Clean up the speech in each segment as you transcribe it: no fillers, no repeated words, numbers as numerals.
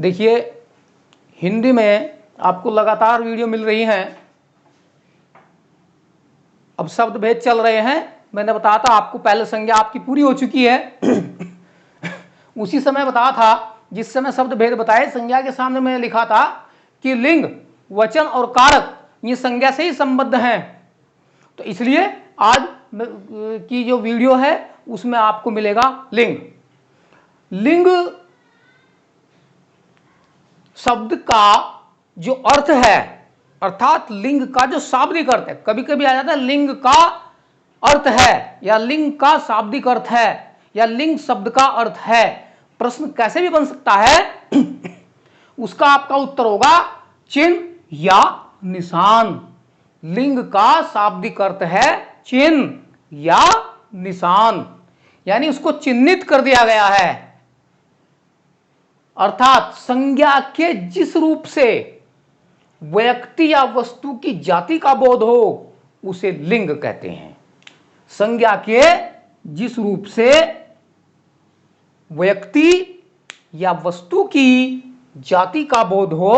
देखिए, हिंदी में आपको लगातार वीडियो मिल रही हैं। अब शब्द भेद चल रहे हैं। मैंने बताया था आपको, पहले संज्ञा आपकी पूरी हो चुकी है। उसी समय बताया था जिस समय शब्द भेद बताए, संज्ञा के सामने मैंने लिखा था कि लिंग, वचन और कारक ये संज्ञा से ही संबद्ध हैं। तो इसलिए आज की जो वीडियो है उसमें आपको मिलेगा लिंग। लिंग शब्द का जो अर्थ है, अर्थात लिंग का जो शाब्दिक अर्थ है, कभी कभी आ जाता है लिंग का अर्थ है या लिंग का शाब्दिक अर्थ है या लिंग शब्द का अर्थ है। प्रश्न कैसे भी बन सकता है। उसका आपका उत्तर होगा चिन्ह या निशान। लिंग का शाब्दिक अर्थ है चिन्ह या निशान, यानी उसको चिन्हित कर दिया गया है। अर्थात संज्ञा के जिस रूप से व्यक्ति या वस्तु की जाति का बोध हो उसे लिंग कहते हैं। संज्ञा के जिस रूप से व्यक्ति या वस्तु की जाति का बोध हो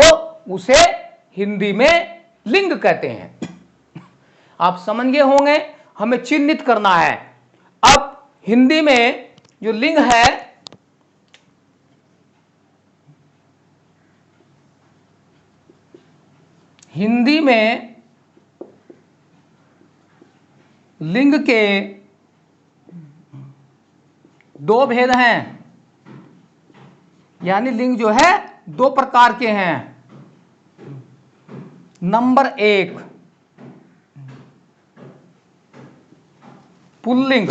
उसे हिंदी में लिंग कहते हैं। आप समझ गए होंगे, हमें चिन्हित करना है। अब हिंदी में जो लिंग है, हिंदी में लिंग के दो भेद हैं, यानी लिंग जो है दो प्रकार के हैं। नंबर एक पुल्लिंग,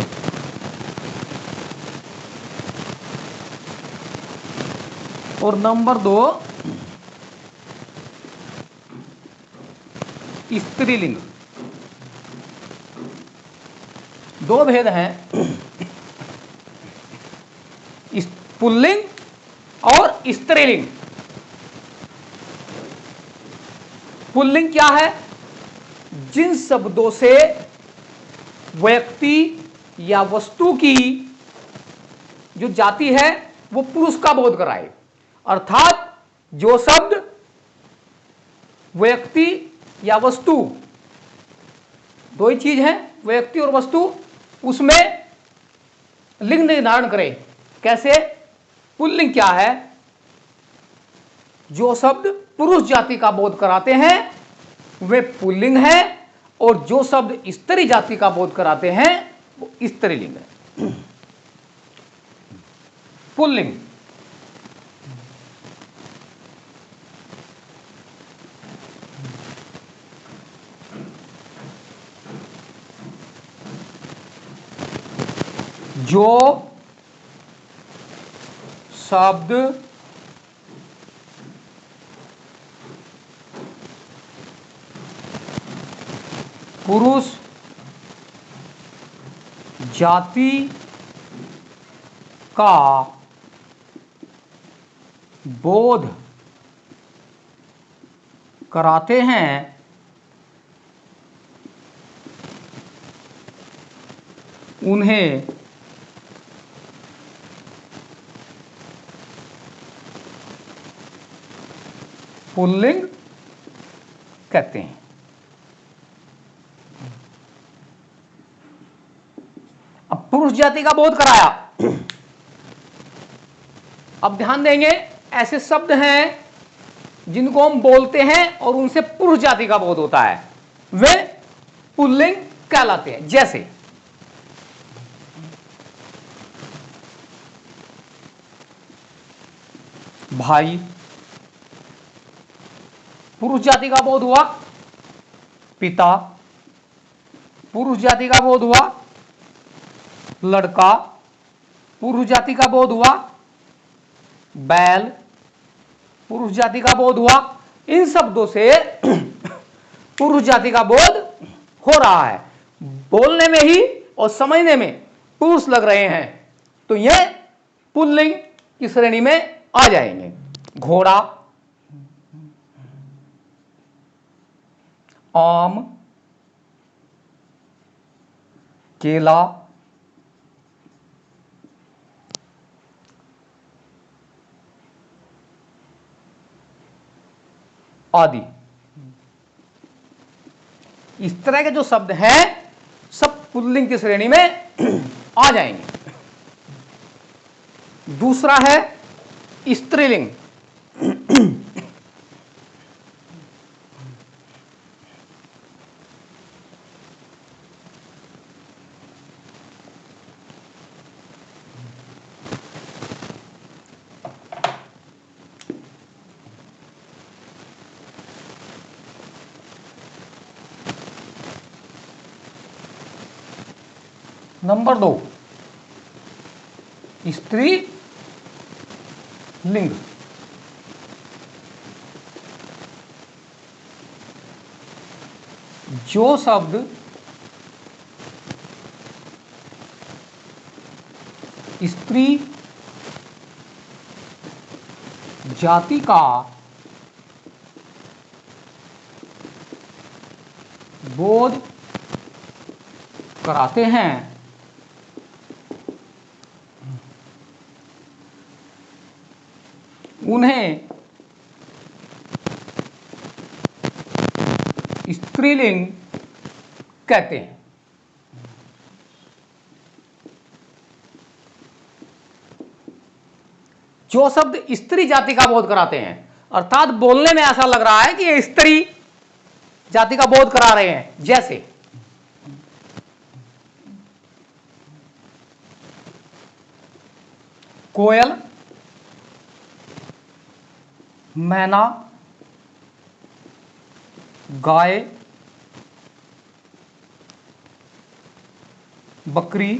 और नंबर दो स्त्रीलिंग। दो भेद हैं, पुल्लिंग और स्त्रीलिंग। पुल्लिंग क्या है? जिन शब्दों से व्यक्ति या वस्तु की जो जाति है वो पुरुष का बोध कराए। अर्थात जो शब्द व्यक्ति या वस्तु, दो ही चीज है, व्यक्ति और वस्तु, उसमें लिंग निर्धारण करे। कैसे? पुल्लिंग क्या है? जो शब्द पुरुष जाति का बोध कराते हैं वे पुल्लिंग है, और जो शब्द स्त्री जाति का बोध कराते हैं वो स्त्रीलिंग है। पुल्लिंग जो शब्द पुरुष जाति का बोध कराते हैं उन्हें पुल्लिंग कहते हैं। अब पुरुष जाति का बोध कराया। अब ध्यान देंगे, ऐसे शब्द हैं जिनको हम बोलते हैं और उनसे पुरुष जाति का बोध होता है, वे पुल्लिंग कहलाते हैं। जैसे भाई, पुरुष जाति का बोध हुआ। पिता, पुरुष जाति का बोध हुआ। लड़का, पुरुष जाति का बोध हुआ। बैल, पुरुष जाति का बोध हुआ। इन शब्दों से पुरुष जाति का बोध हो रहा है। बोलने में ही और समझने में पुरुष लग रहे हैं, तो यह पुल्लिंग की श्रेणी में आ जाएंगे। घोड़ा, आम, केला, आदि। इस तरह के जो शब्द हैं सब पुल्लिंग की श्रेणी में आ जाएंगे। दूसरा है स्त्रीलिंग। नंबर 2 स्त्री लिंग। जो शब्द स्त्री जाति का बोध कराते हैं उन्हें स्त्रीलिंग कहते हैं। जो शब्द स्त्री जाति का बोध कराते हैं, अर्थात बोलने में ऐसा लग रहा है कि ये स्त्री जाति का बोध करा रहे हैं, जैसे कोयल, मैना, गाय, बकरी,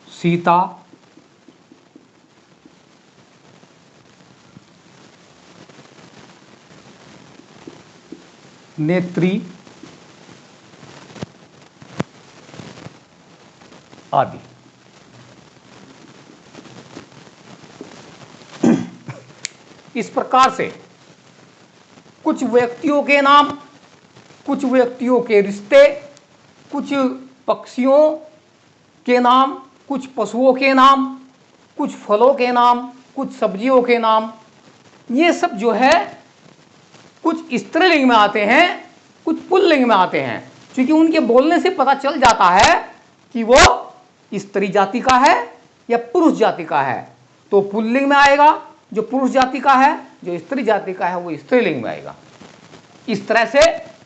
सीता, नेत्री आदि। इस प्रकार से कुछ व्यक्तियों के नाम, कुछ व्यक्तियों के रिश्ते, कुछ पक्षियों के नाम, कुछ पशुओं के नाम, कुछ फलों के नाम, कुछ सब्जियों के नाम, ये सब जो है कुछ स्त्रीलिंग में आते हैं, कुछ पुल्लिंग में आते हैं। क्योंकि उनके बोलने से पता चल जाता है कि वो स्त्री जाति का है या पुरुष जाति का है, तो पुल्लिंग में आएगा। जो पुरुष जाति का है, जो स्त्री जाति का है, वो स्त्रीलिंग में आएगा। इस तरह से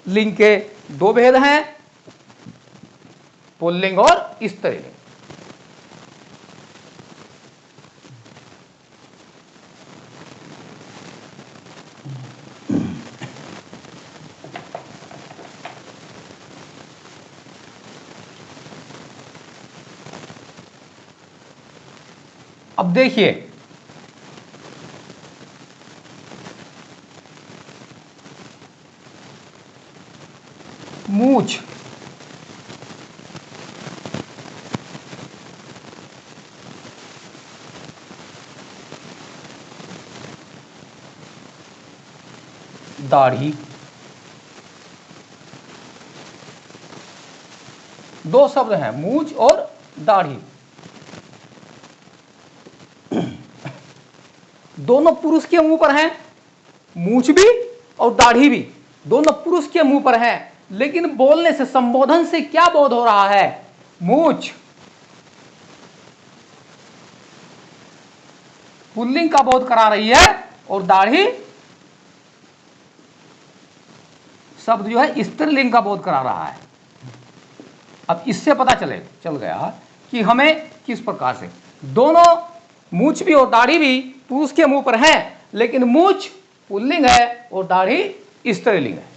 लिंग के दो भेद हैं, पुल्लिंग और स्त्रीलिंग। अब देखिए, मूछ, दाढ़ी, दो शब्द हैं, मूछ और दाढ़ी। दोनों पुरुष के मुंह पर हैं, मूछ भी और दाढ़ी भी दोनों पुरुष के मुंह पर हैं, लेकिन बोलने से, संबोधन से क्या बोध हो रहा है? मूछ पुल्लिंग का बोध करा रही है और दाढ़ी शब्द जो है स्त्रीलिंग का बोध करा रहा है। अब इससे पता चल गया कि हमें किस प्रकार से दोनों मूछ भी और दाढ़ी भी पुरुष के मुंह पर हैं, लेकिन मूछ पुल्लिंग है और दाढ़ी स्त्रीलिंग है।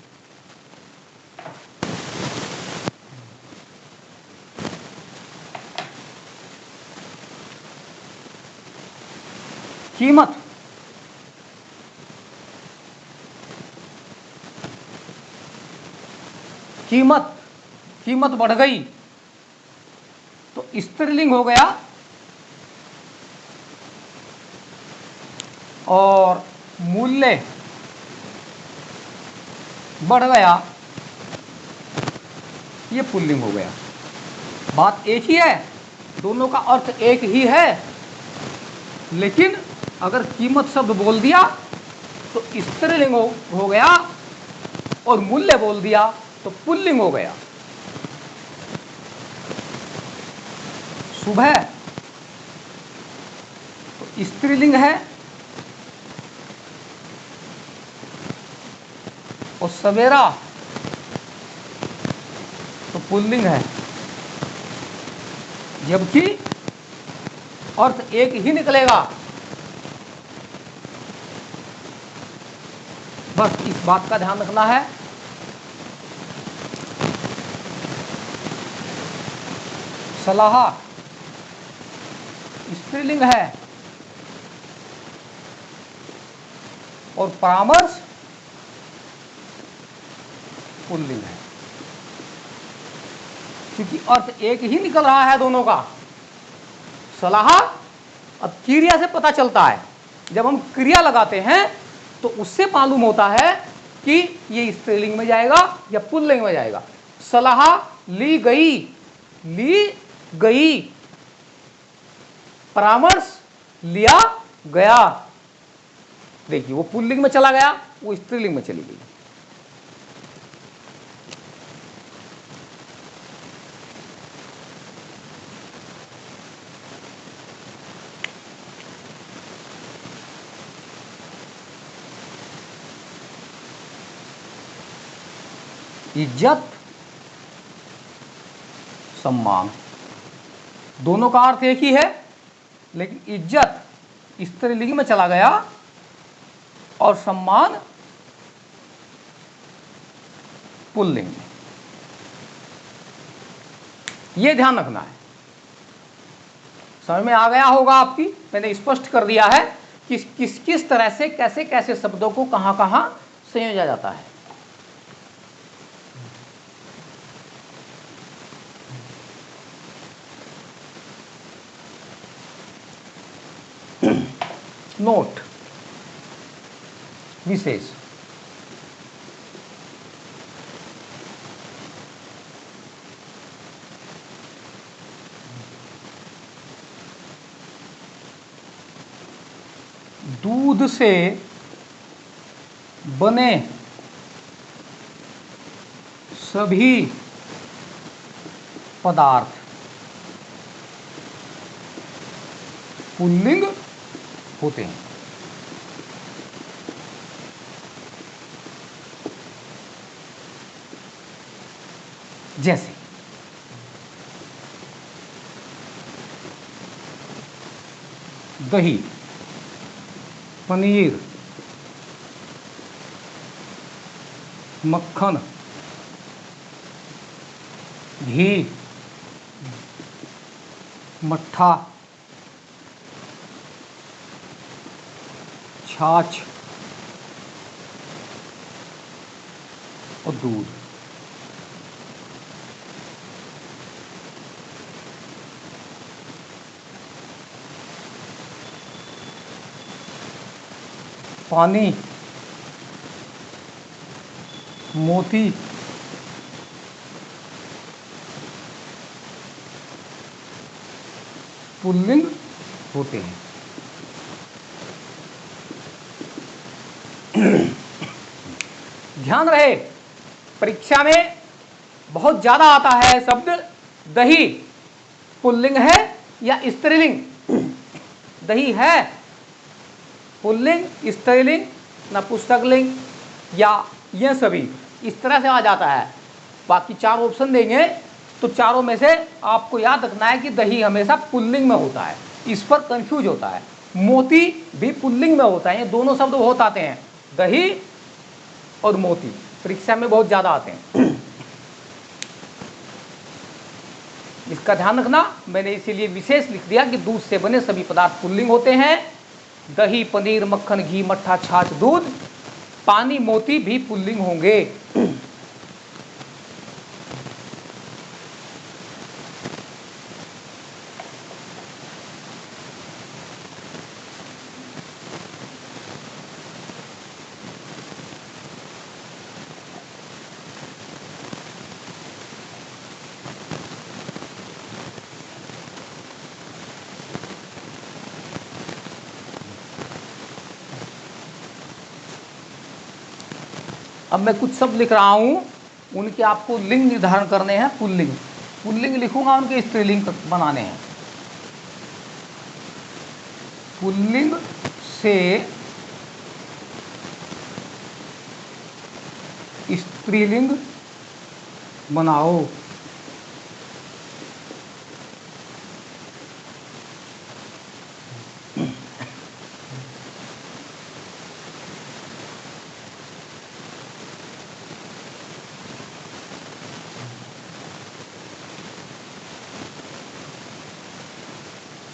कीमत, कीमत कीमत बढ़ गई तो स्त्रीलिंग हो गया, और मूल्य बढ़ गया, ये पुल्लिंग हो गया। बात एक ही है, दोनों का अर्थ एक ही है, लेकिन अगर कीमत शब्द बोल दिया तो स्त्रीलिंग हो गया, और मूल्य बोल दिया तो पुल्लिंग हो गया। सुबह तो स्त्रीलिंग है, और सवेरा तो पुल्लिंग है, जबकि अर्थ एक ही निकलेगा। बस इस बात का ध्यान रखना है। सलाह स्त्रीलिंग है, और परामर्श पुल्लिंग है, क्योंकि अर्थ एक ही निकल रहा है दोनों का। सलाह अब क्रिया से पता चलता है, जब हम क्रिया लगाते हैं तो उससे मालूम होता है कि ये स्त्रीलिंग में जाएगा या पुल्लिंग में जाएगा। सलाह ली गई, ली गई। परामर्श लिया गया। देखिए वो पुल्लिंग में चला गया, वो स्त्रीलिंग में चली गई। इज्जत, सम्मान, दोनों का अर्थ एक ही है, लेकिन इज्जत स्त्रीलिंग में चला गया और सम्मान पुल्लिंग में। यह ध्यान रखना है। समझ में आ गया होगा आपकी, मैंने स्पष्ट कर दिया है कि किस किस तरह से कैसे कैसे शब्दों को कहां कहां संयोजा जाता है। नोट विशेष, दूध से बने सभी पदार्थ पुल्लिंग होते हैं। जैसे दही, पनीर, मक्खन, घी, मट्ठा, छाछ और दूध। पानी, मोती, पुल्लिंग होते हैं। ध्यान रहे, परीक्षा में बहुत ज्यादा आता है शब्द दही, पुल्लिंग है या स्त्रीलिंग। दही है पुल्लिंग, स्त्रीलिंग, नपुंसकलिंग, या ये सभी इस तरह से आ जाता है। बाकी चार ऑप्शन देंगे तो चारों में से आपको याद रखना है कि दही हमेशा पुल्लिंग में होता है, इस पर कंफ्यूज होता है। मोती भी पुल्लिंग में होता है। ये दोनों शब्द बहुत आते हैं, दही और मोती, परीक्षा में बहुत ज्यादा आते हैं। इसका ध्यान रखना, मैंने इसीलिए विशेष लिख दिया कि दूध से बने सभी पदार्थ पुल्लिंग होते हैं। दही, पनीर, मक्खन, घी, मट्ठा, छाछ, दूध, पानी, मोती भी पुल्लिंग होंगे। अब मैं कुछ शब्द लिख रहा हूं, उनके आपको लिंग निर्धारण करने हैं। पुल्लिंग, पुल्लिंग लिखूंगा, उनके स्त्रीलिंग बनाने हैं। पुल्लिंग से स्त्रीलिंग बनाओ।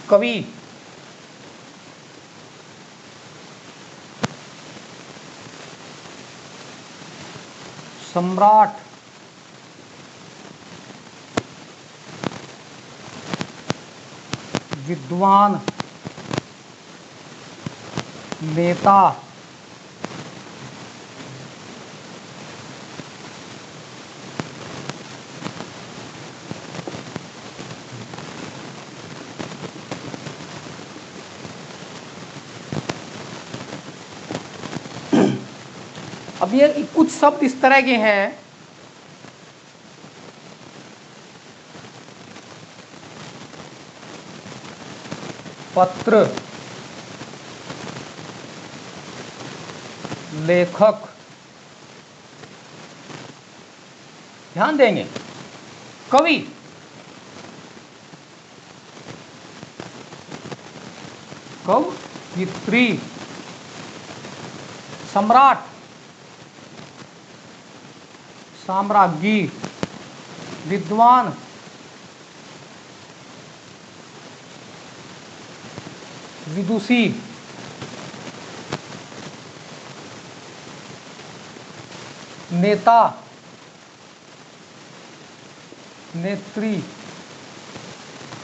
कवि, सम्राट, विद्वान, नेता, अब ये कुछ शब्द इस तरह के हैं, पत्र, लेखक, ध्यान देंगे, कवि, कवयित्री, सम्राट, साम्राज्ञी, विद्वान, विदुषी, नेता, नेत्री,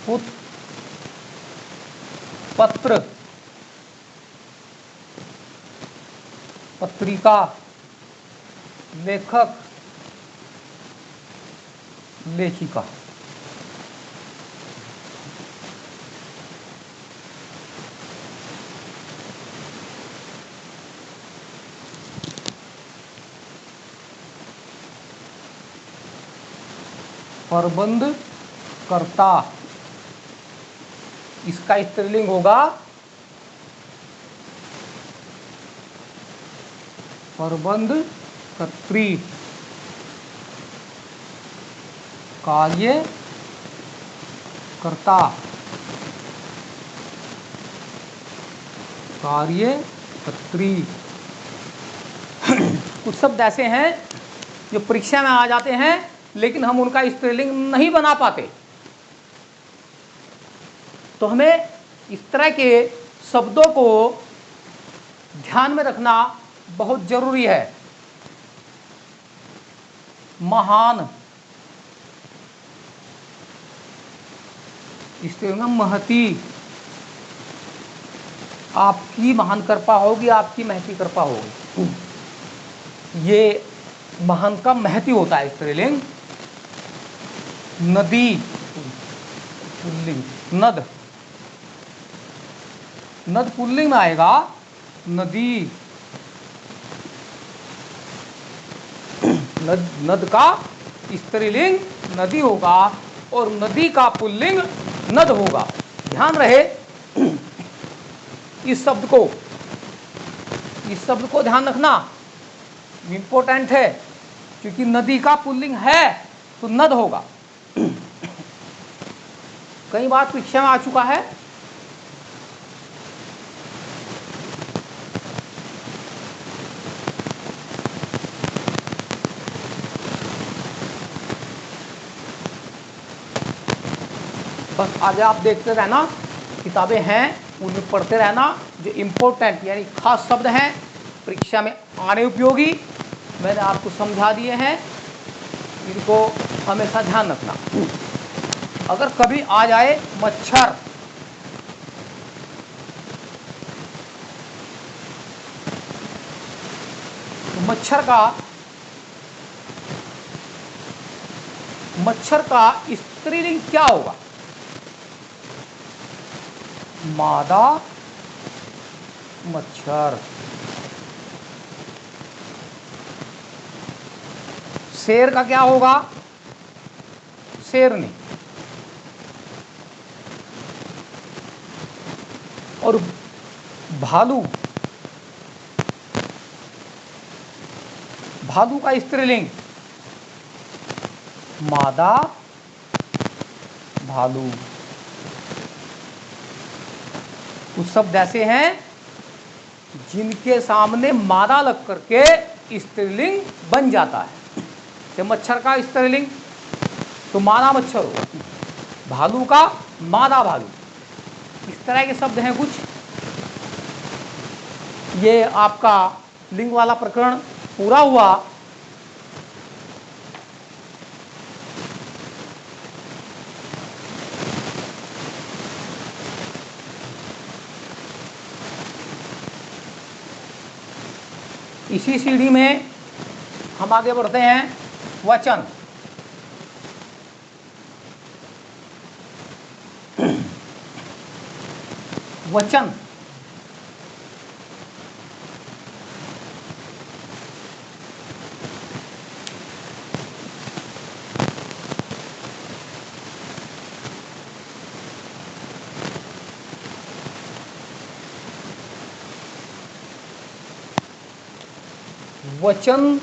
पुत्र, पत्र, पत्रिका, लेखक, लेखिका। प्रबंध कर्ता, इसका स्त्रीलिंग होगा प्रबंध कर्त्री। कार्य कर्ता, कार्य कर्त्री। कुछ शब्द ऐसे हैं जो परीक्षा में आ जाते हैं, लेकिन हम उनका स्त्रीलिंग नहीं बना पाते। तो हमें इस तरह के शब्दों को ध्यान में रखना बहुत जरूरी है। महान, स्त्रीलिंग महती, आपकी महान कृपा होगी, आपकी महती कृपा होगी। ये महान का महती होता है स्त्रीलिंग। नदी, पुल्लिंग, नद, नद पुल्लिंग में आएगा, नदी। नद का स्त्रीलिंग नदी होगा और नदी का पुल्लिंग नद होगा। ध्यान रहे इस शब्द को ध्यान रखना इंपॉर्टेंट है, क्योंकि नदी का पुल्लिंग है तो नद होगा। कई बार परीक्षा में आ चुका है। बस आगे आप देखते रहना, किताबें हैं उन्हें पढ़ते रहना। जो इम्पोर्टेंट यानी खास शब्द हैं, परीक्षा में आने उपयोगी, मैंने आपको समझा दिए हैं, इनको हमेशा ध्यान रखना। अगर कभी आ जाए मच्छर, तो मच्छर का स्त्रीलिंग क्या होगा? मादा मच्छर। शेर का क्या होगा? शेरनी। और भालू, भालू का स्त्रीलिंग मादा भालू। कुछ शब्द ऐसे हैं जिनके सामने मादा लग करके स्त्रीलिंग बन जाता है। जैसे मच्छर का स्त्रीलिंग तो मादा मच्छर हो, भालू का मादा भालू। इस तरह के शब्द हैं कुछ। ये आपका लिंग वाला प्रकरण पूरा हुआ। इसी सीढ़ी में हम आगे बढ़ते हैं। वचन। वचन वचन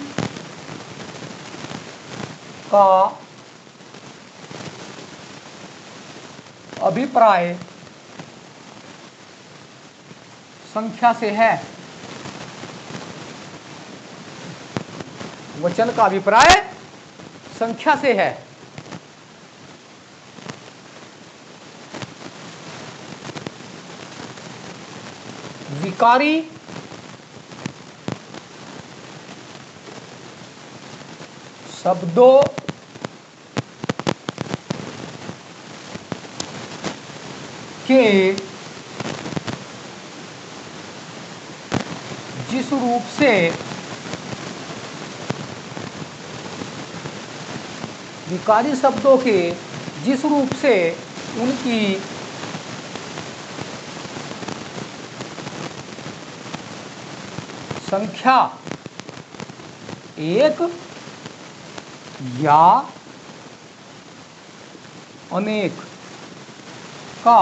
का अभिप्राय संख्या से है। वचन का अभिप्राय संख्या से है। विकारी शब्दों के जिस रूप से विकारी शब्दों के जिस रूप से उनकी संख्या एक या अनेक का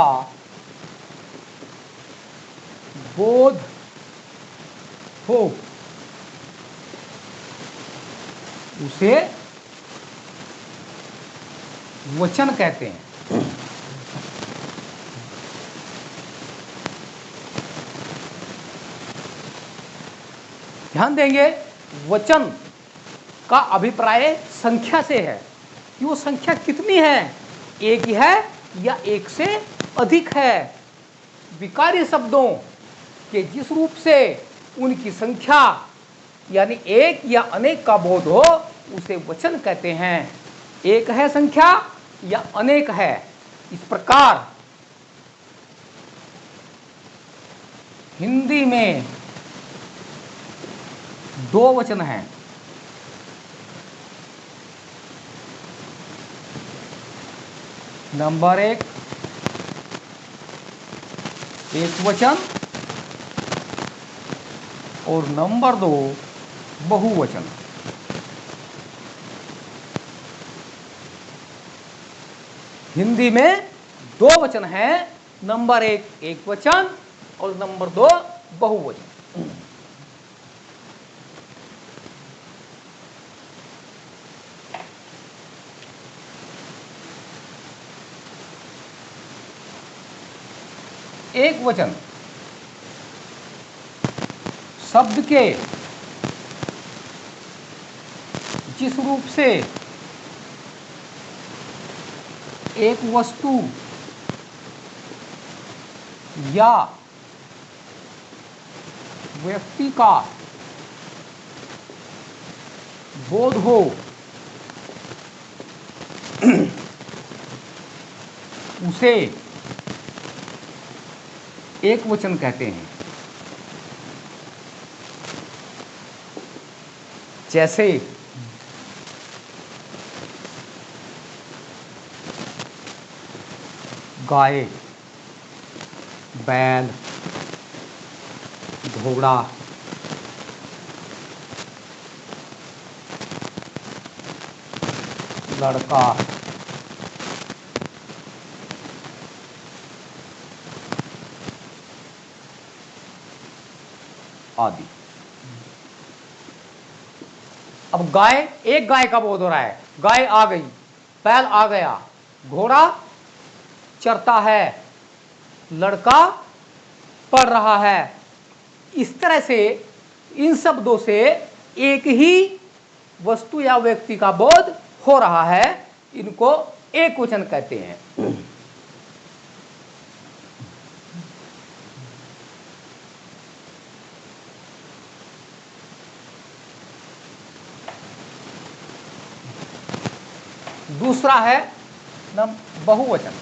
बोध हो, उसे वचन कहते हैं। ध्यान देंगे, वचन का अभिप्राय संख्या से है कि वो संख्या कितनी है, एक ही है या एक से अधिक है। विकारी शब्दों के जिस रूप से उनकी संख्या यानी एक या अनेक का बोध हो, उसे वचन कहते हैं। एक है संख्या या अनेक है। इस प्रकार हिंदी में दो वचन हैं। नंबर एक वचन और नंबर दो बहुवचन। हिंदी में दो वचन हैं, नंबर एक वचन और नंबर दो बहुवचन। एक वचन शब्द के जिस रूप से एक वस्तु या व्यक्ति का बोध हो, उसे एक वचन कहते हैं। जैसे गाय, बैल, घोड़ा, लड़का, आदि। अब गाय, एक गाय का बोध हो रहा है, गाय आ गई, बैल आ गया, घोड़ा चरता है, लड़का पढ़ रहा है। इस तरह से इन शब्दों से एक ही वस्तु या व्यक्ति का बोध हो रहा है, इनको एक वचन कहते हैं। दूसरा है बहुवचन।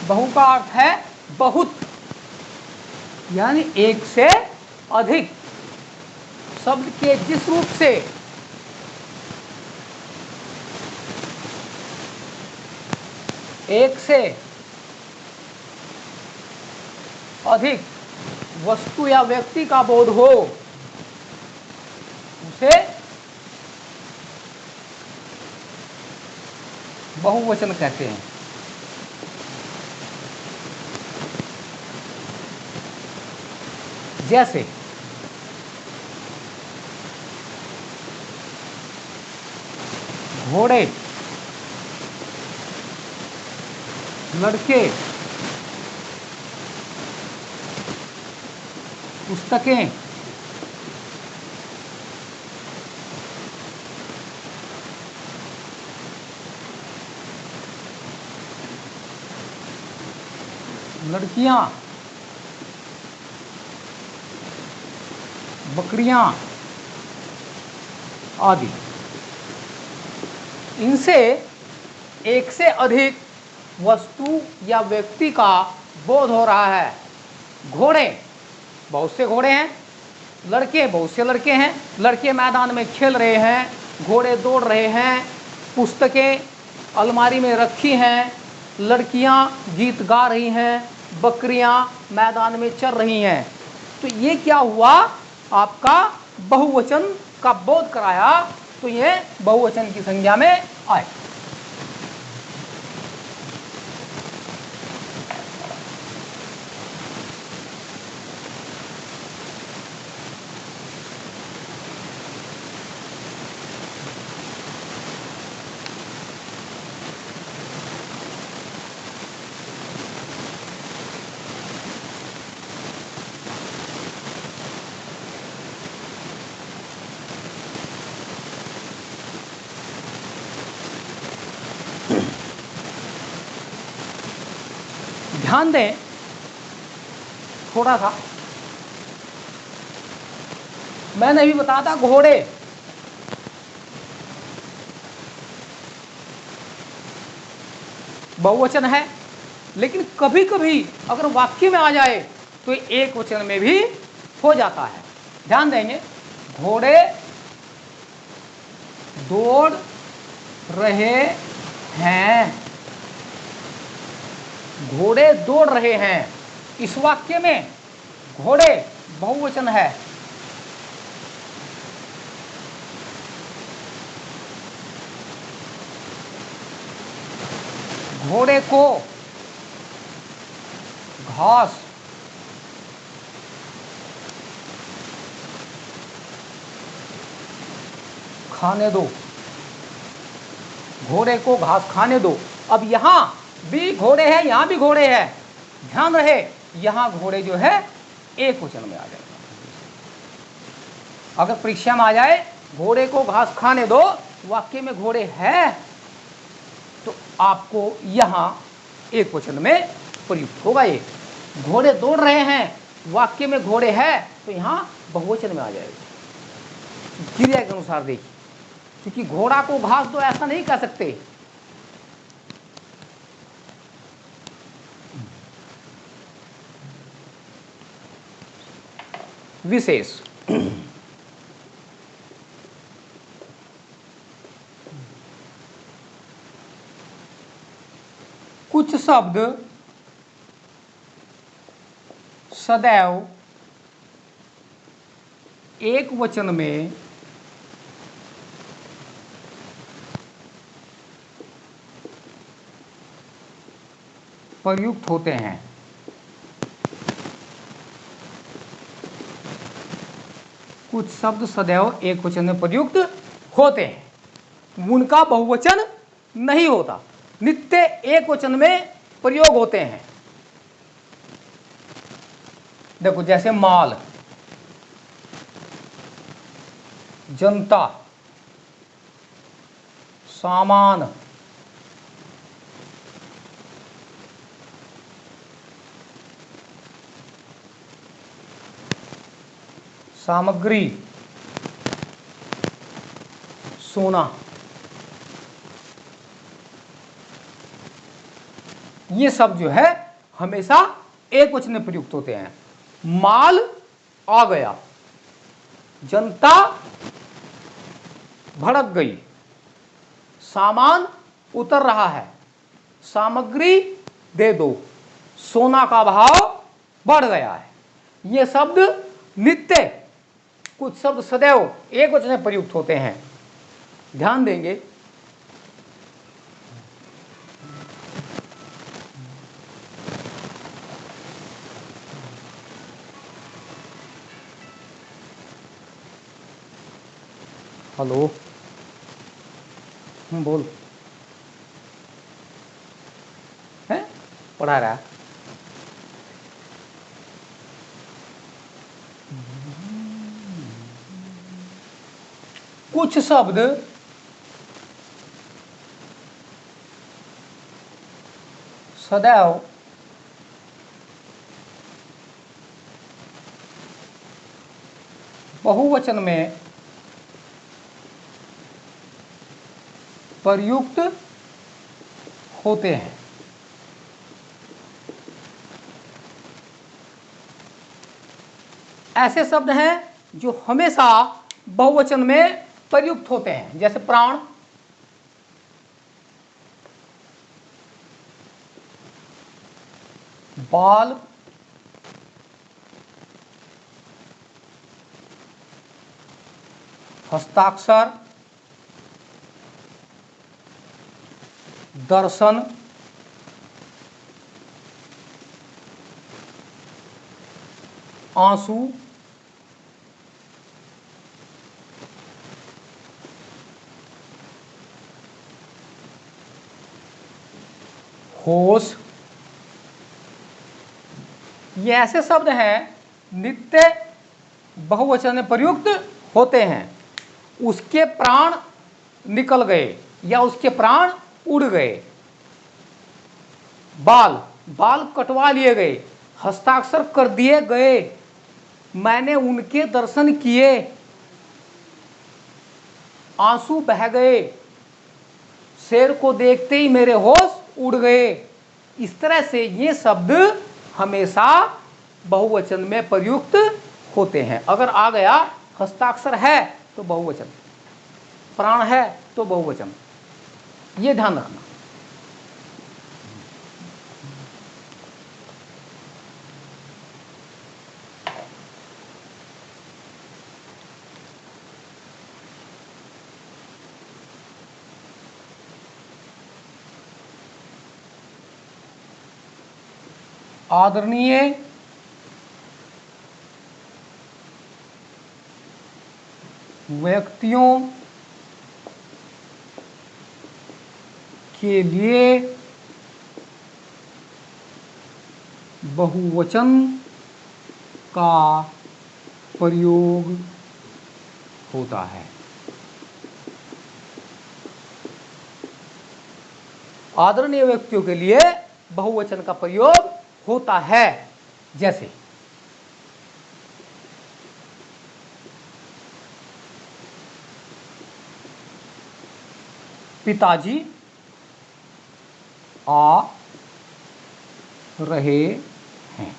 बहु का अर्थ है बहुत, यानी एक से अधिक। शब्द के जिस रूप से एक से अधिक वस्तु या व्यक्ति का बोध हो, उसे बहुवचन कहते हैं। जैसे घोड़े, लड़के, पुस्तकें, लड़कियां, बकरियां आदि। इनसे एक से अधिक वस्तु या व्यक्ति का बोध हो रहा है। घोड़े, बहुत से घोड़े हैं, लड़के, बहुत से लड़के हैं, लड़के मैदान में खेल रहे हैं, घोड़े दौड़ रहे हैं, पुस्तकें अलमारी में रखी हैं, लड़कियां गीत गा रही हैं, बकरियां मैदान में चर रही हैं। तो ये क्या हुआ, आपका बहुवचन का बोध कराया, तो ये बहुवचन की संज्ञा में आए। ध्यान दें थोड़ा सा, मैंने अभी बताया था घोड़े, बहुवचन है, लेकिन कभी कभी अगर वाक्य में आ जाए तो एक वचन में भी हो जाता है। ध्यान देंगे, घोड़े दौड़ रहे हैं, घोड़े दौड़ रहे हैं। इस वाक्य में घोड़े बहुवचन है। घोड़े को घास खाने दो, घोड़े को घास खाने दो। अब यहां भी घोड़े हैं, यहां भी घोड़े हैं, ध्यान रहे, यहां घोड़े जो है एक वचन में आ जाएगा। अगर परीक्षा में आ जाए घोड़े को घास खाने दो, वाक्य में घोड़े है, तो आपको यहां एक वचन में प्रयुक्त होगा। ये घोड़े दौड़ रहे हैं, वाक्य में घोड़े है, तो यहां बहुवचन में आ जाएगा। क्रिया के अनुसार देखिए, क्योंकि घोड़ा को घास दो ऐसा नहीं कह सकते। विशेष, कुछ शब्द सदैव एक वचन में प्रयुक्त होते हैं। कुछ शब्द सदैव एक वचन में प्रयुक्त होते हैं, उनका बहुवचन नहीं होता, नित्य एक वचन में प्रयोग होते हैं। देखो, जैसे माल, जनता, सामान, सामग्री, सोना, ये सब जो है हमेशा एक वचन में प्रयुक्त होते हैं। माल आ गया, जनता भड़क गई, सामान उतर रहा है, सामग्री दे दो, सोना का भाव बढ़ गया है। ये शब्द नित्य, कुछ शब्द सदैव एक वचन में प्रयुक्त होते हैं। ध्यान देंगे। हेलो, बोल, है पढ़ा रहा है। कुछ शब्द सदैव बहुवचन में प्रयुक्त होते हैं। ऐसे शब्द हैं जो हमेशा बहुवचन में प्रयुक्त होते हैं, जैसे प्राण, बाल, हस्ताक्षर, दर्शन, आंसू, होश, ये ऐसे शब्द हैं नित्य बहुवचन में प्रयुक्त होते हैं। उसके प्राण निकल गए या उसके प्राण उड़ गए। बाल, बाल कटवा लिए गए, हस्ताक्षर कर दिए गए, मैंने उनके दर्शन किए, आंसू बह गए, शेर को देखते ही मेरे होश उड़ गए। इस तरह से ये शब्द हमेशा बहुवचन में प्रयुक्त होते हैं। अगर आ गया हस्ताक्षर है तो बहुवचन, प्राण है तो बहुवचन, ये ध्यान रखना। आदरणीय, व्यक्तियों के लिए बहुवचन का प्रयोग होता है। आदरणीय व्यक्तियों के लिए बहुवचन का प्रयोग होता है, जैसे पिताजी आ रहे हैं।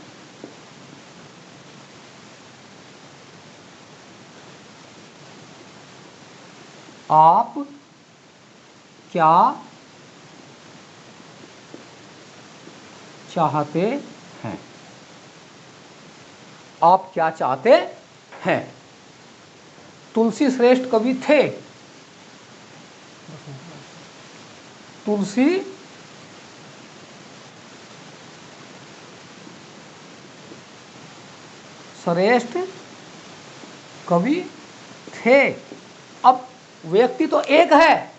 आप क्या चाहते हैं? आप क्या चाहते हैं? तुलसी श्रेष्ठ कवि थे। तुलसी श्रेष्ठ कवि थे। अब व्यक्ति तो एक है,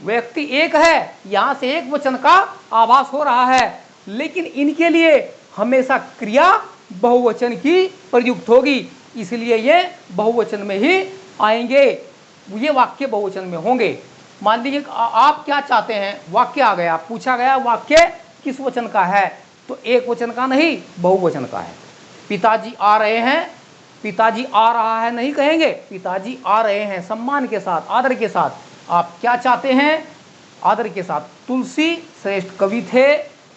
व्यक्ति एक है, यहां से एक वचन का आभास हो रहा है, लेकिन इनके लिए हमेशा क्रिया बहुवचन की प्रयुक्त होगी, इसलिए ये बहुवचन में ही आएंगे, ये वाक्य बहुवचन में होंगे। मान लीजिए आप क्या चाहते हैं, वाक्य आ गया, पूछा गया वाक्य किस वचन का है, तो एक वचन का नहीं बहुवचन का है। पिताजी आ रहे हैं, पिताजी आ रहा है नहीं कहेंगे, पिताजी आ रहे हैं, सम्मान के साथ, आदर के साथ। आप क्या चाहते हैं, आदर के साथ। तुलसी श्रेष्ठ कवि थे,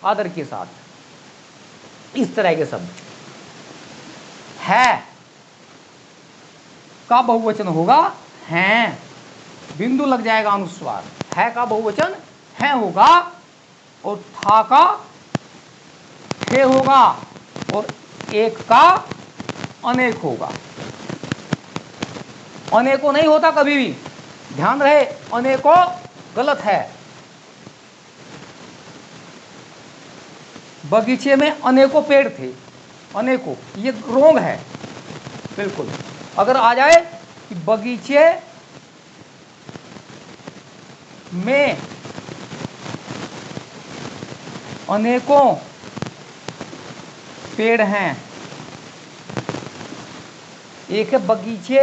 आदर के साथ। इस तरह के शब्द। है का बहुवचन होगा हैं, बिंदु लग जाएगा अनुस्वार। है का बहुवचन है होगा, और था का थे होगा, और एक का अनेक होगा। अनेकों नहीं होता कभी भी, ध्यान रहे, अनेकों गलत है। बगीचे में अनेकों पेड़ थे, अनेकों, ये रोंग है बिल्कुल। अगर आ जाए कि बगीचे में अनेकों पेड़ हैं, एक है बगीचे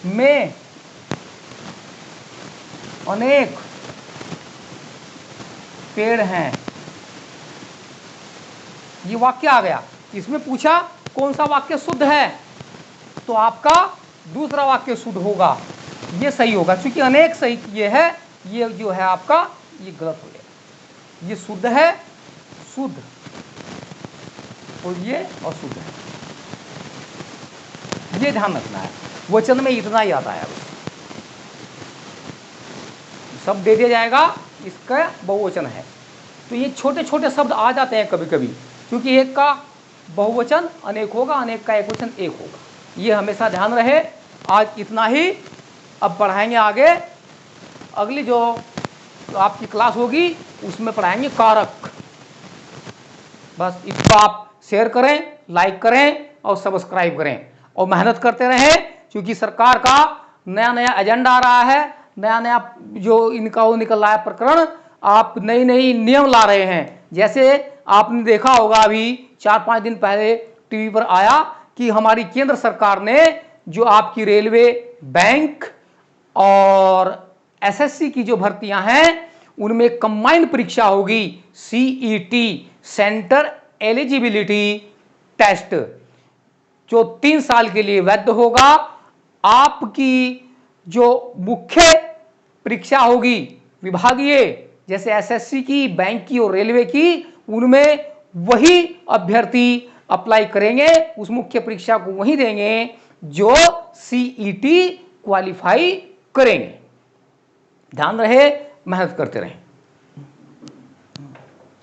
में अनेक पेड़ हैं, ये वाक्य आ गया। इसमें पूछा कौन सा वाक्य शुद्ध है, तो आपका दूसरा वाक्य शुद्ध होगा, ये सही होगा, क्योंकि अनेक सही ये है, ये जो है आपका ये गलत हो जाएगा। ये शुद्ध है, शुद्ध, और ये अशुद्ध है, ये ध्यान रखना है। वचन में इतना ही आता है, शब्द दे दिया जाएगा, इसका बहुवचन है। तो ये छोटे छोटे शब्द आ जाते हैं कभी कभी, क्योंकि एक का बहुवचन अनेक होगा, अनेक का एकवचन एक होगा, ये हमेशा ध्यान रहे। आज इतना ही, अब पढ़ाएंगे आगे, अगली जो आपकी क्लास होगी उसमें पढ़ाएंगे कारक। बस इसको आप शेयर करें, लाइक करें और सब्सक्राइब करें, और मेहनत करते रहें, क्योंकि सरकार का नया नया एजेंडा आ रहा है, नया नया जो इनका वो निकल रहा है प्रकरण, आप नई नई नियम ला रहे हैं। जैसे आपने देखा होगा अभी 4-5 दिन पहले टीवी पर आया कि हमारी केंद्र सरकार ने जो आपकी रेलवे, बैंक और एसएससी की जो भर्तियां हैं उनमें कंबाइंड परीक्षा होगी, सीईटी, सेंटर एलिजिबिलिटी टेस्ट, जो 3 साल के लिए वैध होगा। आपकी जो मुख्य परीक्षा होगी विभागीय, जैसे एसएससी की, बैंक की और रेलवे की, उनमें वही अभ्यर्थी अप्लाई करेंगे, उस मुख्य परीक्षा को वही देंगे जो सीईटी क्वालिफाई करेंगे। ध्यान रहे, मेहनत करते रहें।